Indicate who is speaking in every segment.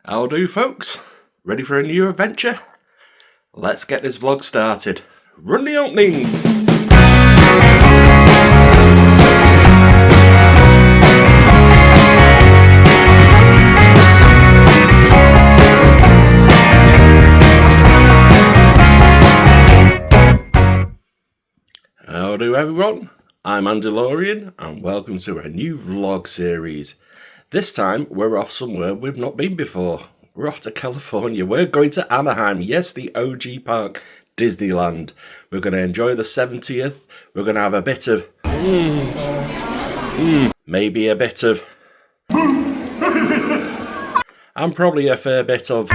Speaker 1: How do, folks? Ready for a new adventure? Let's get this vlog started. Run the opening! How do, everyone? I'm Lorian and welcome to a new vlog series. This time we're off somewhere we've not been before. We're off to California. We're going to Anaheim. Yes, the OG park, Disneyland. We're going to enjoy the 70th. We're going to have a bit of maybe a bit of and probably a fair bit of.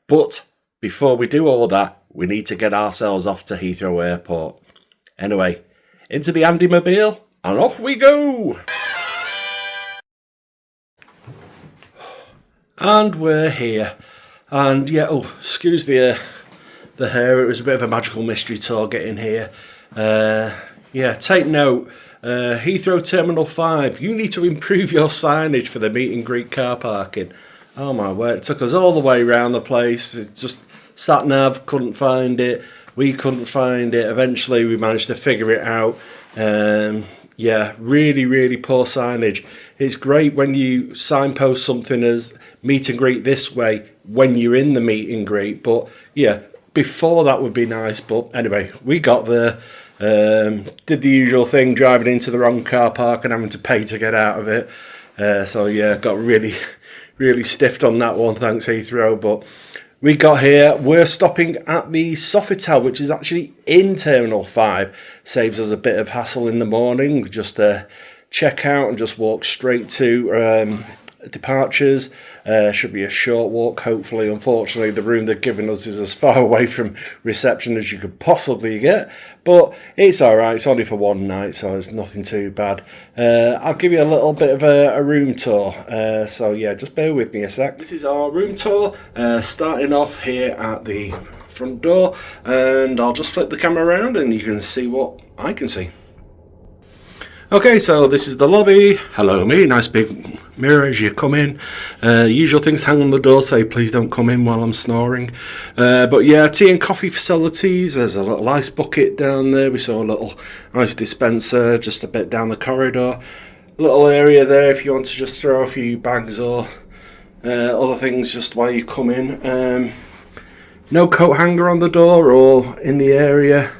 Speaker 1: But before we do all that, we need to get ourselves off to Heathrow Airport. Anyway, into the Andy-mobile and off we go! And we're here. And yeah, excuse the hair, it was a bit of a magical mystery tour getting here. Yeah, take note, Heathrow Terminal 5, you need to improve your signage for the meet and greet car parking. Oh my word, it took us all the way around the place. It just sat nav, couldn't find it. We couldn't find it. Eventually we managed to figure it out. Yeah, really poor signage. It's great when you signpost something as meet and greet this way when you're in the meet and greet, but yeah, before that would be nice. But anyway, we got there, did the usual thing, driving into the wrong car park and having to pay to get out of it. So yeah, got really stiffed on that one, thanks Heathrow. But we got here, we're stopping at the Sofitel, which is actually in Terminal 5. Saves us a bit of hassle in the morning, just check out and just walk straight to departures. Should be a short walk, hopefully. Unfortunately, the room they're giving us is as far away from reception as you could possibly get, but it's alright, it's only for one night, so it's nothing too bad. I'll give you a little bit of a room tour, so yeah, just bear with me a sec. This is our room tour, starting off here at the front door, and I'll just flip the camera around and you can see what I can see. Okay, so this is the lobby. Hello me, nice big mirror as you come in. Usual things hang on the door, say please don't come in while I'm snoring. But yeah, tea and coffee facilities. There's a little ice bucket down there. We saw a little ice dispenser just a bit down the corridor. A little area there if you want to just throw a few bags or other things just while you come in. No coat hanger on the door or in the area.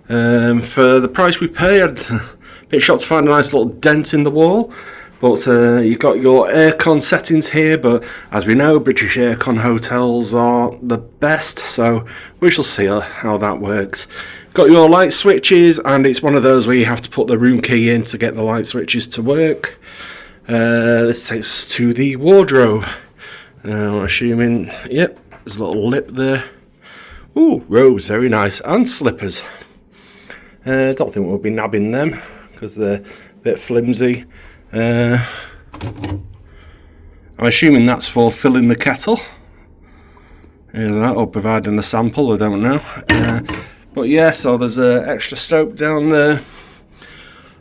Speaker 1: For the price we paid, bit shocked to find a nice little dent in the wall, but you've got your aircon settings here, but as we know, British aircon hotels are the best, so we shall see how that works. Got your light switches, and it's one of those where you have to put the room key in to get the light switches to work. This takes us to the wardrobe. I'm assuming, yep, there's a little lip there. Ooh, robes, very nice, and slippers. Don't think we'll be nabbing them because they're a bit flimsy. I'm assuming that's for filling the kettle, or providing the sample, I don't know. But yeah, so there's an extra soap down there.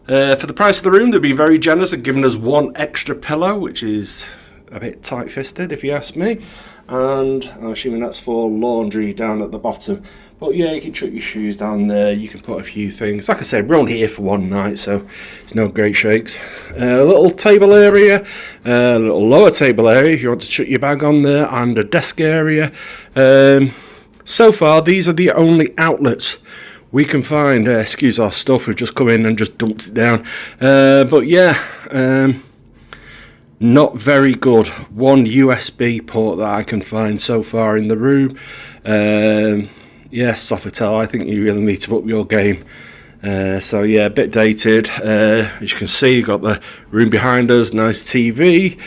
Speaker 1: For the price of the room, they've been very generous and given us one extra pillow, which is a bit tight-fisted if you ask me. And I'm assuming that's for laundry down at the bottom. But yeah, you can chuck your shoes down there, you can put a few things. Like I said, we're only here for one night, so it's no great shakes. A little table area, a little lower table area if you want to chuck your bag on there, and a desk area. So far, these are the only outlets we can find. Excuse our stuff, we've just come in and just dumped it down. But yeah, not very good. One USB port that I can find so far in the room. Yes, Sofitel, I think you really need to up your game. So yeah, a bit dated. As you can see, you've got the room behind us, nice TV.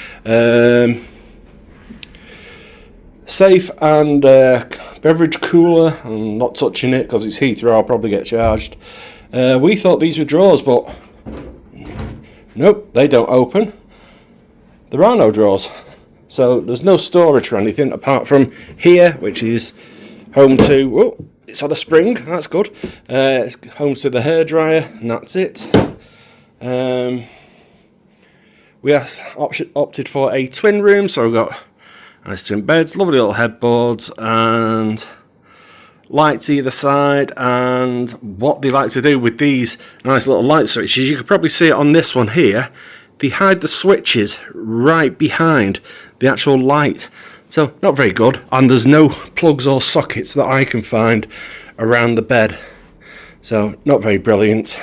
Speaker 1: Safe and beverage cooler. I'm not touching it because it's Heathrow, I'll probably get charged. We thought these were drawers, but nope, they don't open. There are no drawers. So there's no storage or anything apart from here, which is home to, oh, it's on a spring, that's good. It's home to the hairdryer, and that's it. we opted for a twin room, so we've got nice twin beds, lovely little headboards, and lights either side. And what they like to do with these nice little light switches, you can probably see it on this one here, they hide the switches right behind the actual light, so not very good. And there's no plugs or sockets that I can find around the bed, so not very brilliant,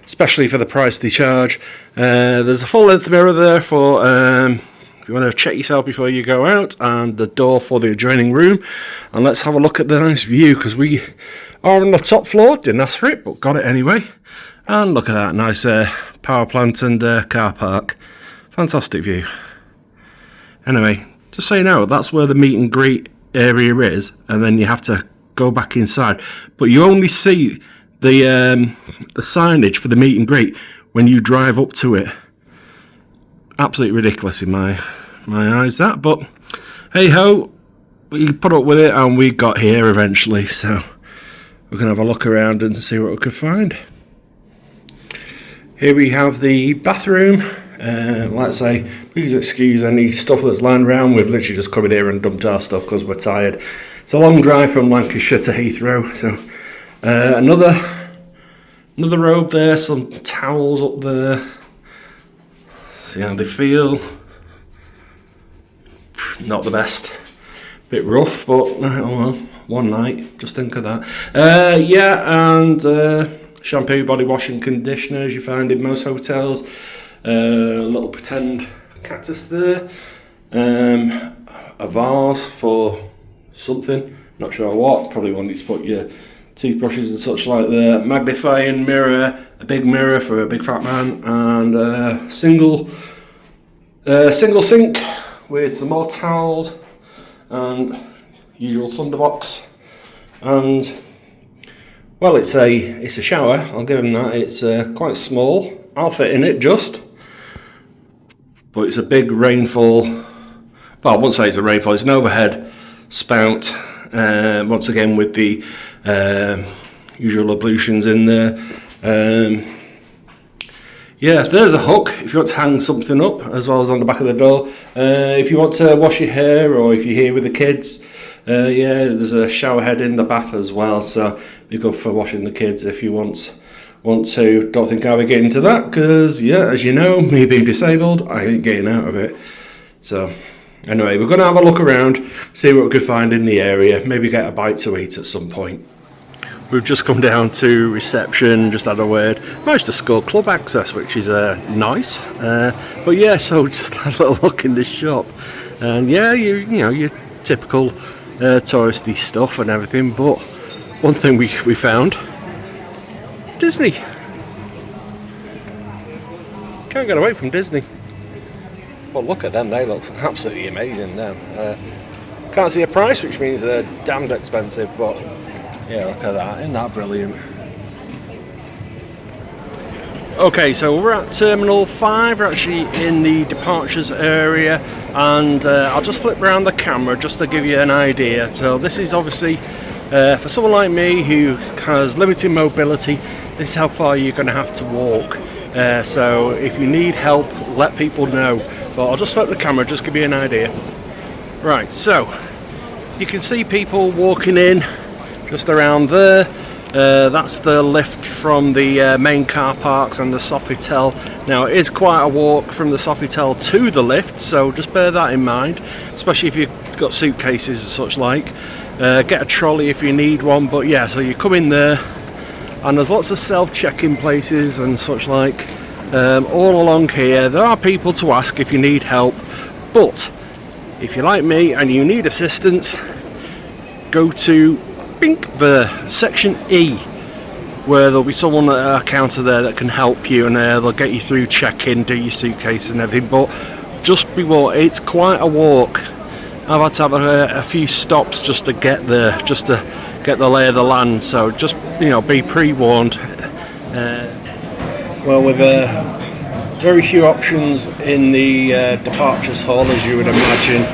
Speaker 1: especially for the price they charge. There's a full length mirror there for if you want to check yourself before you go out, and the door for the adjoining room. And let's have a look at the nice view, because we are on the top floor, didn't ask for it but got it anyway. And look at that nice power plant and car park, fantastic view. Anyway, just so you know, that's where the meet and greet area is, and then you have to go back inside, but you only see the signage for the meet and greet when you drive up to it. Absolutely ridiculous in my eyes, that, but hey ho, we put up with it and we got here eventually, so we're gonna have a look around and see what we could find. Here we have the bathroom. Like I say, please excuse any stuff that's lying around. We've literally just come in here and dumped our stuff because we're tired. It's a long drive from Lancashire to Heathrow, so another robe there, some towels up there. See how they feel. Not the best, bit rough, but oh well, one night, just think of that. Yeah, and shampoo, body wash and conditioners you find in most hotels. A little pretend cactus there, a vase for something, not sure what, probably wanted to put your toothbrushes and such like there, magnifying mirror, a big mirror for a big fat man, and a single sink with some more towels and usual thunderbox. And well, it's a shower, I'll give them that. It's quite small, I'll fit in it just, but it's a big rainfall. Well, I won't say it's a rainfall, it's an overhead spout, once again with the usual ablutions in there. Yeah, there's a hook if you want to hang something up, as well as on the back of the door. If you want to wash your hair, or if you're here with the kids, yeah, there's a shower head in the bath as well, so be good for washing the kids if you want to. Don't think I'll be getting into that, because yeah, as you know, me being disabled, I ain't getting out of it. So anyway, we're going to have a look around, see what we could find in the area, maybe get a bite to eat at some point. We've just come down to reception, just had a word, managed to score club access, which is nice. But yeah, so just had a little look in this shop, and yeah, you know your typical touristy stuff and everything. But one thing we found, Disney. Can't get away from Disney. Well, look at them, they look absolutely amazing now. Can't see a price, which means they're damned expensive, but yeah, look at that, isn't that brilliant? Okay, so we're at Terminal 5, we're actually in the departures area, and I'll just flip around the camera just to give you an idea. So this is obviously, for someone like me who has limited mobility, this is how far you're going to have to walk. So if you need help, let people know. But I'll just flip the camera, just give you an idea. Right, so you can see people walking in just around there. That's the lift from the main car parks and the Sofitel. Now it is quite a walk from the Sofitel to the lift, so just bear that in mind, especially if you've got suitcases and such like. Get a trolley if you need one, but yeah, so you come in there and there's lots of self-check-in places and such like all along here. There are people to ask if you need help, but if you're like me and you need assistance, go to the section E, where there'll be someone at a counter there that can help you, and they'll get you through check-in, do your suitcase and everything. But just be warned, it's quite a walk. I've had to have a few stops just to get there, just to get the lay of the land, so just, you know, be pre-warned. Well, with very few options in the departures hall, as you would imagine,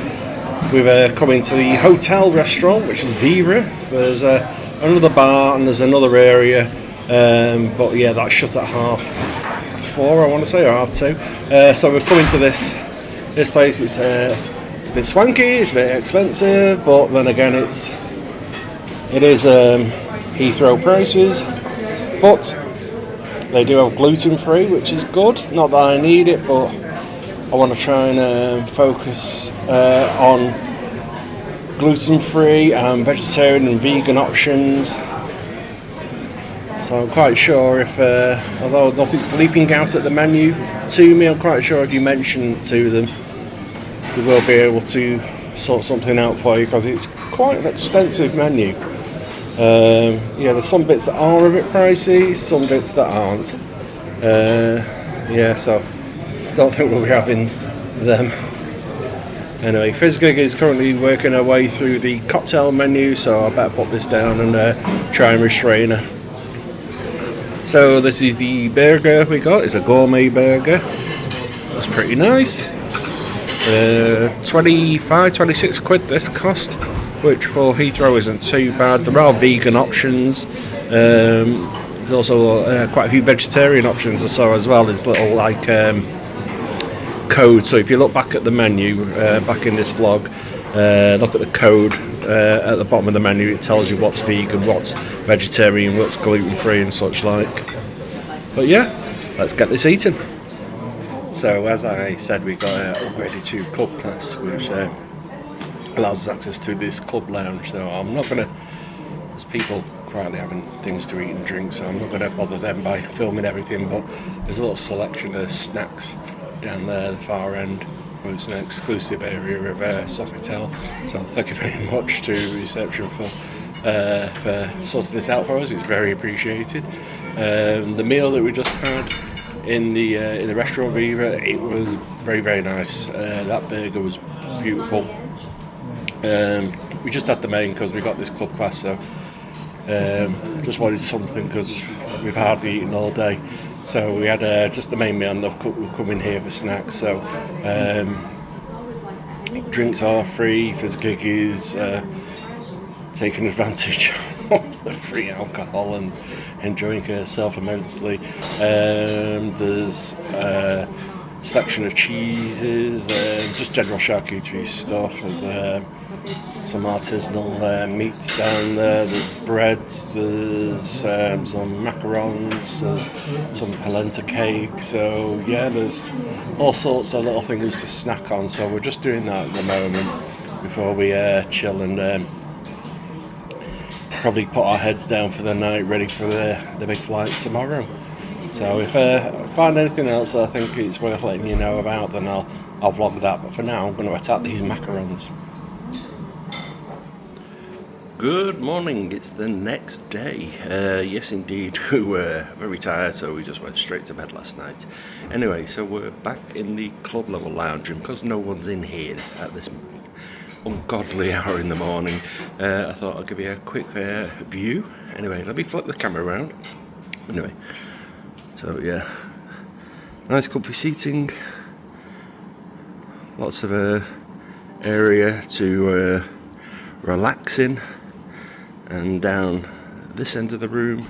Speaker 1: we've come into the hotel restaurant, which is Viva. There's another bar and there's another area, but yeah, that's shut at 4, I want to say, or half 2. So we've come into this place. It's a bit swanky, it's a bit expensive, but then again it is Heathrow prices, but they do have gluten-free, which is good. Not that I need it, but I want to try and focus on gluten-free and vegetarian and vegan options. So I'm quite sure if, although nothing's leaping out at the menu to me, I'm quite sure if you mention to them, they will be able to sort something out for you, because it's quite an extensive menu. Yeah, there's some bits that are a bit pricey, some bits that aren't. Yeah, so don't think we'll be having them. Anyway, Fizzgig is currently working her way through the cocktail menu, so I better put this down and try and restrain her. So this is the burger we got. It's a gourmet burger. That's pretty nice. 26 quid this cost, which for Heathrow isn't too bad. There are vegan options. There's also quite a few vegetarian options or so as well. There's little like code. So if you look back at the menu, back in this vlog, look at the code at the bottom of the menu. It tells you what's vegan, what's vegetarian, what's gluten-free and such like. But yeah, let's get this eaten. So as I said, we got upgraded to club class, which allows us access to this club lounge. So I'm not going to, there's people quietly having things to eat and drink, so I'm not going to bother them by filming everything, but there's a little selection of snacks down there at the far end. It's an exclusive area of Sofitel, so thank you very much to reception for sorting this out for us. It's very appreciated. The meal that we just had in the restaurant Viva, it was very, very nice. That burger was beautiful. We just had the main because we got this club class, so just wanted something because we've hardly eaten all day. So we had just the main meal, and we've come in here for snacks. So drinks are free. Fizzgig is taking advantage of the free alcohol and enjoying herself immensely. There's a selection of cheeses, just general charcuterie stuff. There's some artisanal meats down there, there's breads, there's some macarons, there's some polenta cake. So yeah, there's all sorts of little things to snack on. So we're just doing that at the moment before we chill and probably put our heads down for the night, ready for the big flight tomorrow. So if I find anything else that I think it's worth letting you know about, then I'll vlog that. But for now, I'm going to attack these macarons. Good morning, it's the next day. Yes indeed, we were very tired, so we just went straight to bed last night. Anyway, so we're back in the club level lounge, and because no one's in here at this ungodly hour in the morning, I thought I'd give you a quick view. Anyway, let me flip the camera around. Anyway, so yeah, nice comfy seating, lots of area to relax in. And down this end of the room,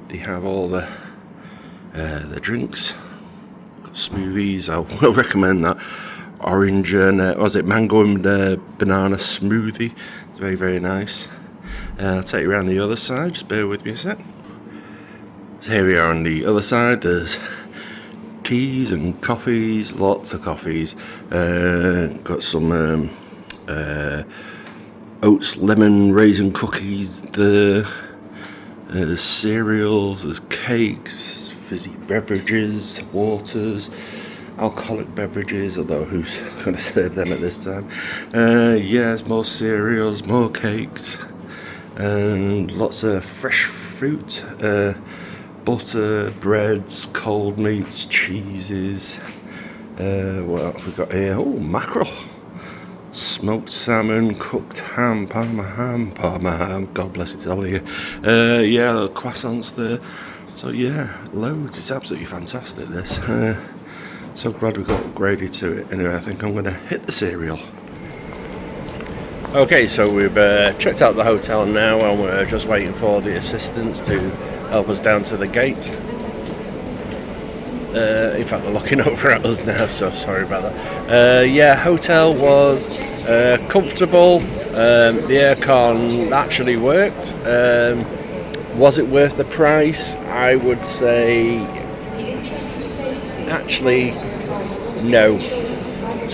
Speaker 1: they have all the drinks. Got smoothies. I will recommend that orange and mango and banana smoothie. It's very, very nice. I'll take you around the other side. Just bear with me a sec. So here we are on the other side. There's teas and coffees, lots of coffees. Got some oats, lemon, raisin cookies, there's cereals, there's cakes, fizzy beverages, waters, alcoholic beverages, although who's going to serve them at this time? Yes, more cereals, more cakes, and lots of fresh fruit, butter, breads, cold meats, cheeses. What have we got here? Oh, mackerel. Smoked salmon, cooked ham, parma ham, God bless it's Ilya. Yeah, little croissants there. So yeah, loads. It's absolutely fantastic, this. So glad we got upgraded to it. Anyway, I think I'm going to hit the cereal. Okay, so we've checked out the hotel now, and we're just waiting for the assistants to help us down to the gate. In fact, they're looking over at us now, so sorry about that. Yeah, hotel was comfortable. The aircon actually worked. Was it worth the price? I would say actually no,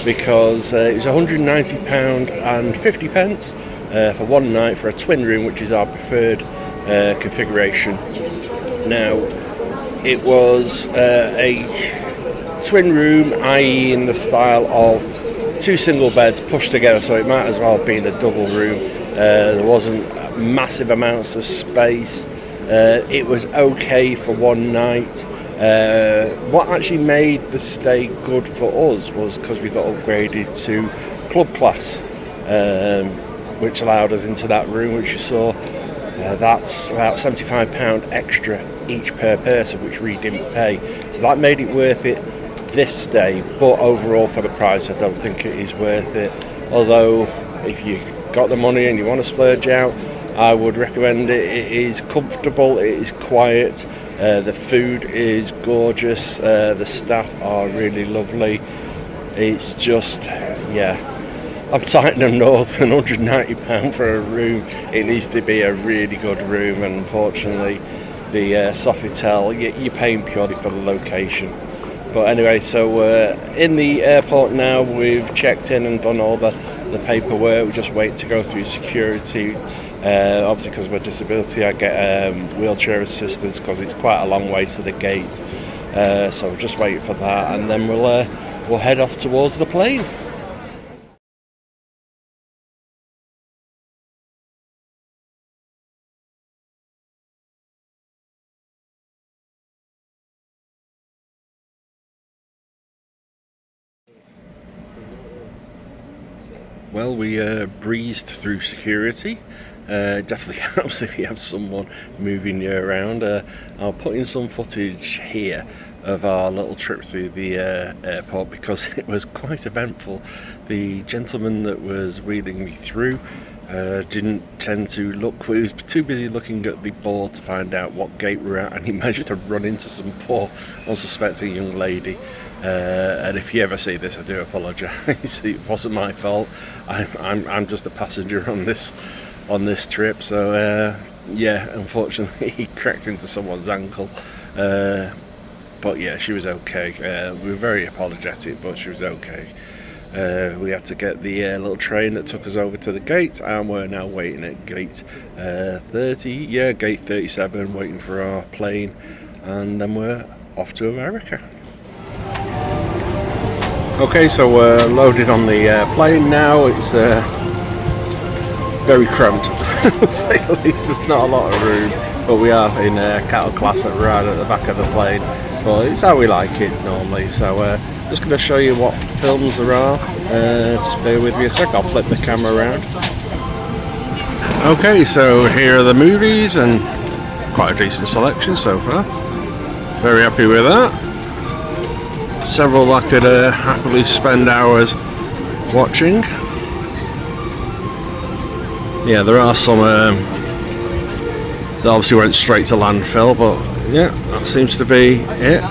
Speaker 1: because it was £190 and 50 pence for one night for a twin room, which is our preferred configuration. Now, it was a twin room, i.e. in the style of 2 single beds pushed together, so it might as well have been a double room. There wasn't massive amounts of space. It was okay for one night. What actually made the stay good for us was because we got upgraded to club class, which allowed us into that room, which you saw. That's about £75 extra each per person, which we didn't pay. So that made it worth it this stay, but overall for the price I don't think it is worth it. Although if you got the money and you want to splurge out, I would recommend it. It is comfortable, it is quiet, the food is gorgeous, the staff are really lovely. It's just, yeah, I'm tight and north, and £190 for a room. It needs to be a really good room, and unfortunately the Sofitel, you're paying purely for the location. But anyway, so we're in the airport now. We've checked in and done all the paperwork. We just wait to go through security. Obviously, because of my disability, I get wheelchair assistance because it's quite a long way to the gate. So we'll just wait for that, and then we'll head off towards the plane. Well, we breezed through security. Definitely helps if you have someone moving you around. I'll put in some footage here of our little trip through the airport because it was quite eventful. The gentleman that was wheeling me through didn't tend to look, he was too busy looking at the board to find out what gate we're at, and he managed to run into some poor unsuspecting young lady. And if you ever see this, I do apologise. It wasn't my fault. I'm just a passenger on this trip. So yeah, unfortunately, he cracked into someone's ankle. But yeah, she was okay. We were very apologetic, but she was okay. We had to get the little train that took us over to the gate, and we're now waiting at gate 30. Yeah, gate 37, waiting for our plane, and then we're off to America. Okay, so we're loaded on the plane now. It's very cramped, to say the least. There's not a lot of room, but we are in cattle class right at the back of the plane. But it's how we like it normally. So just going to show you what films there are. Just bear with me a sec. I'll flip the camera around. Okay, so here are the movies, and quite a decent selection so far. Very happy with that. Several I could happily spend hours watching. Yeah, there are some that obviously went straight to landfill, but yeah, that seems to be it.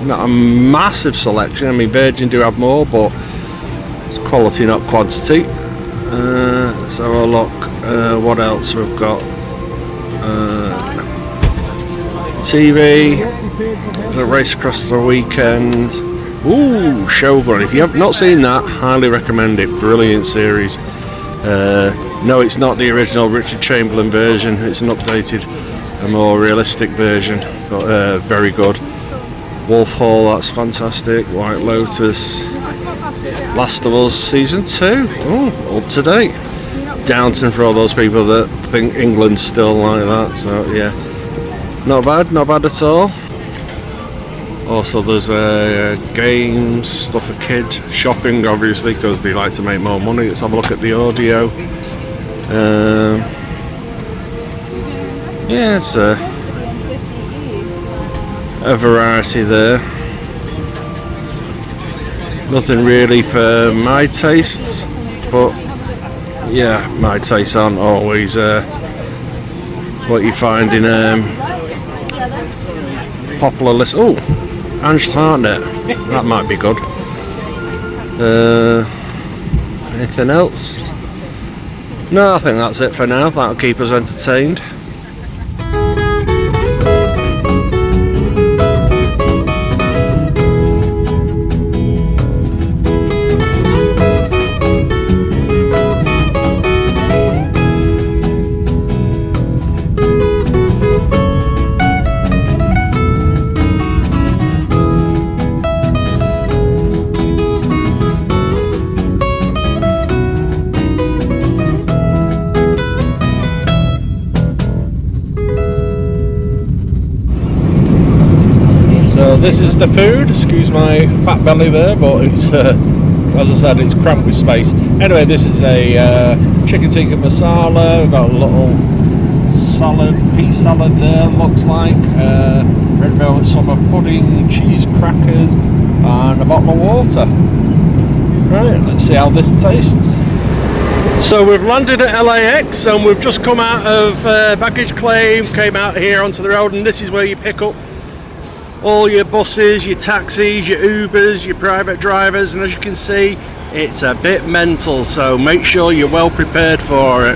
Speaker 1: Not a massive selection. I mean, Virgin do have more, but it's quality, not quantity. Let's have a look. What else we've got? TV. There's a Race Across the Weekend. Ooh, Shogun. If you have not seen that, highly recommend it. Brilliant series. No, it's not the original Richard Chamberlain version. It's an updated, a more realistic version, but very good. Wolf Hall, that's fantastic. White Lotus. Last of Us Season 2. Oh, up to date. Downton for all those people that think England's still like that. So yeah, not bad at all. Also, there's games, stuff for kids, shopping obviously because they like to make more money. Let's have a look at the audio. Yeah, it's a variety there. Nothing really for my tastes, but yeah, my tastes aren't always what you find in popular lists. Oh, Angela Hartnett. That might be good. Anything else? No, I think that's it for now. That'll keep us entertained. This is the food, excuse my fat belly there, but it's, as I said, it's cramped with space. Anyway, this is a chicken tikka masala. We've got a little salad, pea salad there, looks like, red velvet summer pudding, cheese crackers, and a bottle of water. Right, let's see how this tastes. So we've landed at LAX and we've just come out of baggage claim, came out here onto the road, and this is where you pick up all your buses, your taxis, your Ubers, your private drivers, and as you can see, it's a bit mental, so make sure you're well prepared for it.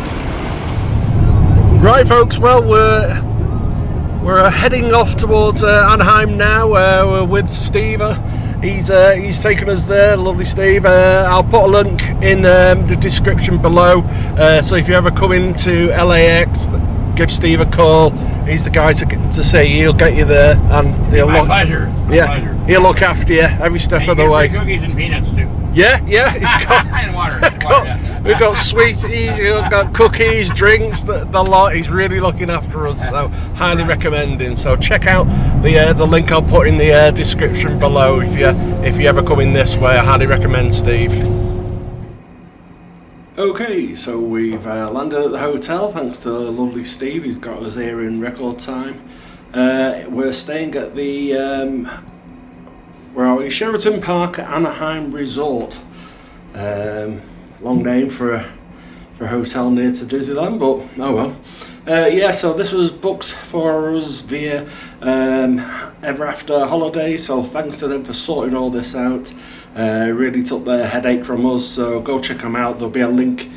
Speaker 1: Right folks, well we're heading off towards Anaheim now. We're with Steve. He's taken us there, lovely Steve. I'll put a link in the description below, so if you ever come into LAX, give Steve a call. He's the guy to see. He'll get you there, and he'll
Speaker 2: pleasure.
Speaker 1: Pleasure. He'll look after you every step of the way.
Speaker 2: Cookies and peanuts too.
Speaker 1: Yeah. He's got
Speaker 2: and water.
Speaker 1: we've got sweeties, we've got cookies, drinks, the lot. He's really looking after us, so highly recommend him. So check out the link I'll put in the description below if you ever come in this way. I highly recommend Steve. Okay, so we've landed at the hotel thanks to lovely Steve. He's got us here in record time. We're staying at the Sheraton Park at Anaheim Resort. Long name for a hotel near to Disneyland, but oh well. Yeah, so this was booked for us via Ever After Holiday, so thanks to them for sorting all this out. Really took the headache from us, so go check them out. There'll be a link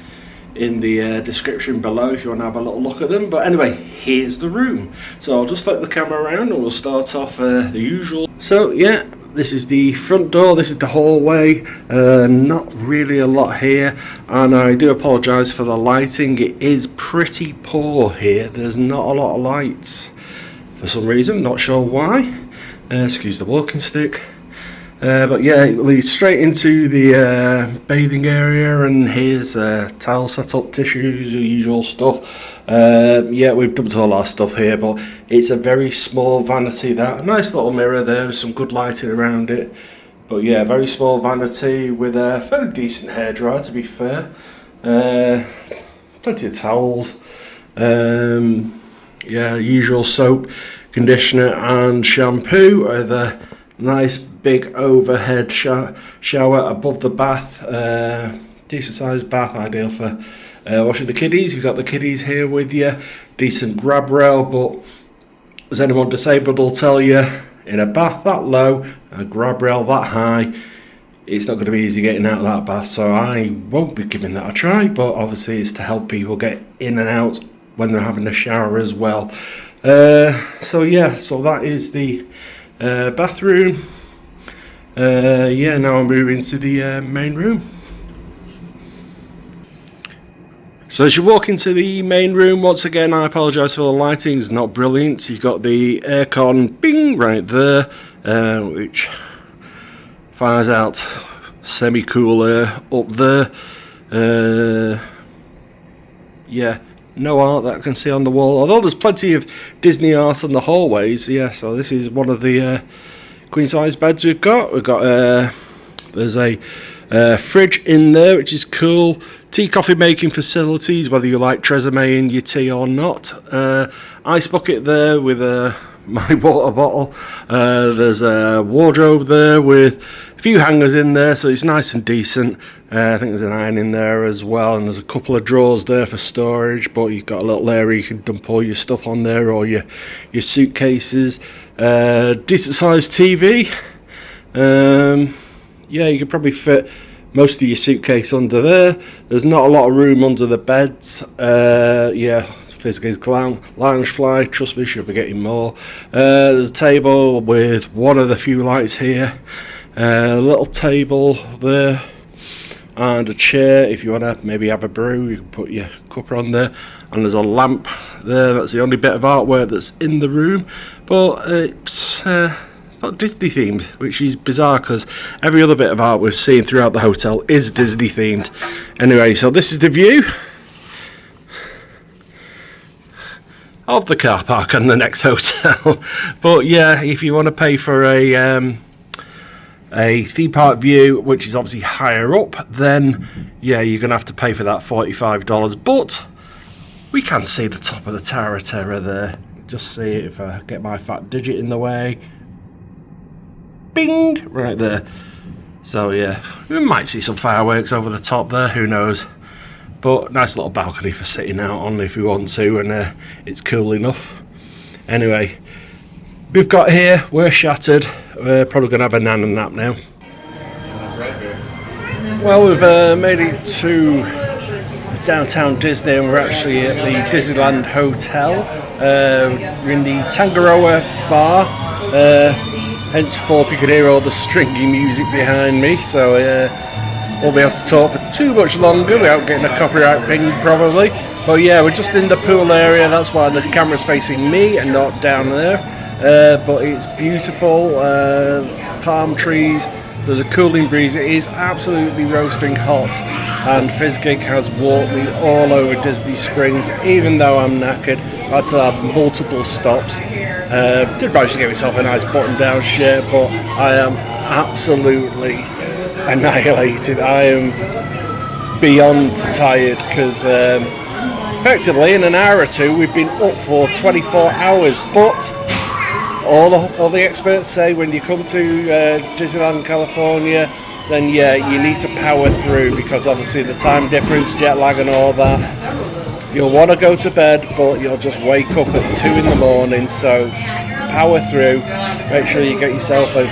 Speaker 1: in the description below if you want to have a little look at them. But anyway, here's the room. So I'll just flip the camera around and we'll start off the usual. So yeah, this is the front door, this is the hallway. Not really a lot here, and I do apologise for the lighting. It is pretty poor here. There's not a lot of lights for some reason, not sure why. Excuse the walking stick. But yeah, it leads straight into the bathing area, and here's towel setup, tissues, the usual stuff. Yeah, we've dumped all our stuff here, but it's a very small vanity. That a nice little mirror there, some good lighting around it. But yeah, very small vanity with a fairly decent hairdryer, to be fair. Plenty of towels. Yeah, usual soap, conditioner, and shampoo. The nice big overhead shower above the bath, decent sized bath, ideal for washing the kiddies. You've got the kiddies here with you, decent grab rail, but as anyone disabled will tell you, in a bath that low, a grab rail that high, it's not going to be easy getting out of that bath, so I won't be giving that a try, but obviously it's to help people get in and out when they're having a shower as well. So yeah, so that is the bathroom. Yeah, now I'm moving to the main room. So as you walk into the main room, once again I apologise for the lighting, it's not brilliant. You've got the aircon bing right there, which fires out semi-cool air up there. Yeah, no art that I can see on the wall, although there's plenty of Disney art on the hallways. Yeah, so this is one of the queen size beds we've got. There's a fridge in there, which is cool. Tea coffee making facilities, whether you like Tresemme in your tea or not. Ice bucket there with my water bottle. There's a wardrobe there with a few hangers in there, so it's nice and decent. I think there's an iron in there as well, and there's a couple of drawers there for storage, but you've got a little area you can dump all your stuff on there, or your suitcases. Decent sized TV. Yeah, you could probably fit most of your suitcase under there. There's not a lot of room under the beds. Yeah, Fizzgig's lounge fly, trust me, should be getting more. There's a table with one of the few lights here. A little table there. And a chair if you want to maybe have a brew, you can put your cuppa on there. And there's a lamp there. That's the only bit of artwork that's in the room, but it's not Disney themed, which is bizarre because every other bit of art we've seen throughout the hotel is Disney themed. Anyway, so this is the view of the car park and the next hotel. But yeah, if you want to pay for a theme park view, which is obviously higher up, then yeah, you're gonna have to pay for that $45. But we can see the top of the Tower of Terror there. Just see it if I get my fat digit in the way. Bing! Right there. So yeah, we might see some fireworks over the top there, who knows. But nice little balcony for sitting out on if we want to, and it's cool enough. Anyway, we've got here, we're shattered. We're probably going to have a nap now. Well, we've made it to downtown Disney, and we're actually at the Disneyland Hotel. We're in the Tangaroa bar. Henceforth, you can hear all the stringy music behind me, so won't be able to talk for too much longer without getting a copyright ping probably. But yeah, we're just in the pool area, that's why the camera's facing me and not down there. But it's beautiful, palm trees, there's a cooling breeze, it is absolutely roasting hot, and Fizzgig has walked me all over Disney Springs, even though I'm knackered. I had to have multiple stops. Did manage to get myself a nice button down shirt, but I am absolutely annihilated. I am beyond tired because effectively in an hour or two we've been up for 24 hours, but all the experts say when you come to Disneyland California, then yeah, you need to power through, because obviously the time difference, jet lag and all that. You'll want to go to bed, but you'll just wake up at 2 in the morning, so power through. Make sure you get yourself a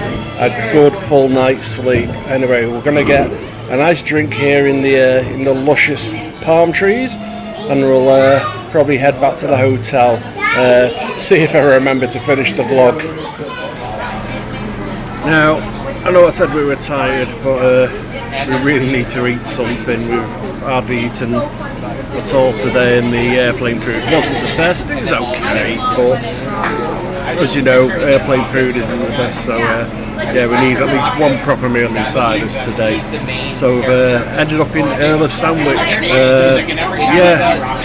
Speaker 1: good full night's sleep. Anyway, we're going to get a nice drink here in the luscious palm trees, and we'll probably head back to the hotel. See if I remember to finish the vlog. Now, I know I said we were tired, but we really need to eat something. We've hardly eaten at all today, and the airplane food wasn't the best. It was okay, but as you know, airplane food isn't the best, so yeah, we need at least one proper meal inside us today. So we've ended up in Earl of Sandwich. Yeah,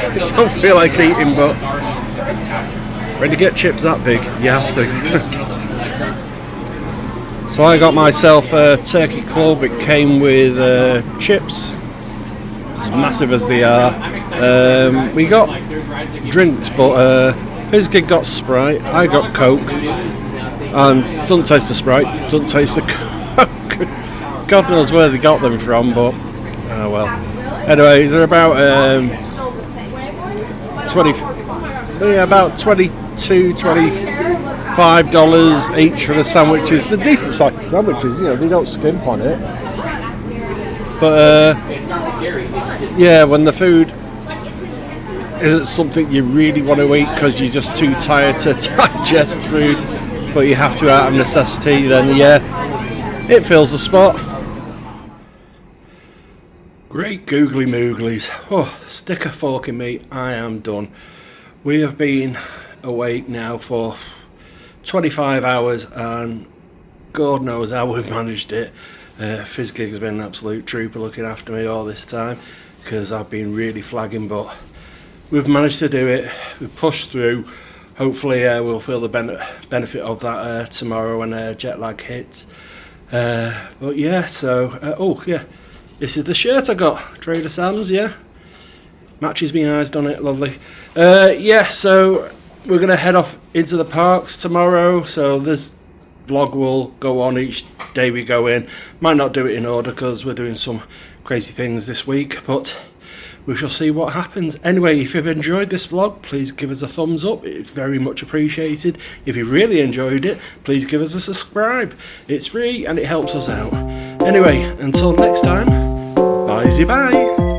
Speaker 1: I don't feel like eating, but when you get chips that big, you have to. So I got myself a turkey club. It came with chips, as massive as they are. We got drinks, but Fizzgig got Sprite, I got Coke, and doesn't taste the Sprite, doesn't taste the Coke. God knows where they got them from, but oh well. Anyway, they're about about $25 each for the sandwiches. They're decent sized sandwiches, you know, they don't skimp on it. But yeah, when the food isn't something you really want to eat because you're just too tired to digest food, but you have to out of necessity, then yeah, it fills the spot. Great googly mooglies. Oh, stick a fork in me, I am done. We have been awake now for 25 hours, and God knows how we've managed it. Fizzgig has been an absolute trooper looking after me all this time, because I've been really flagging, but we've managed to do it. We've pushed through. Hopefully we'll feel the benefit of that tomorrow when jet lag hits. But yeah, so oh yeah, this is the shirt I got, Trader Sam's. Yeah, matches me eyes, done it, lovely. Yeah, so we're gonna head off into the parks tomorrow, so this vlog will go on each day we go in. Might not do it in order because we're doing some crazy things this week, but we shall see what happens. Anyway, if you've enjoyed this vlog, please give us a thumbs up. It's very much appreciated. If you really enjoyed it, please give us a subscribe. It's free and it helps us out. Anyway, until next time, bye-bye.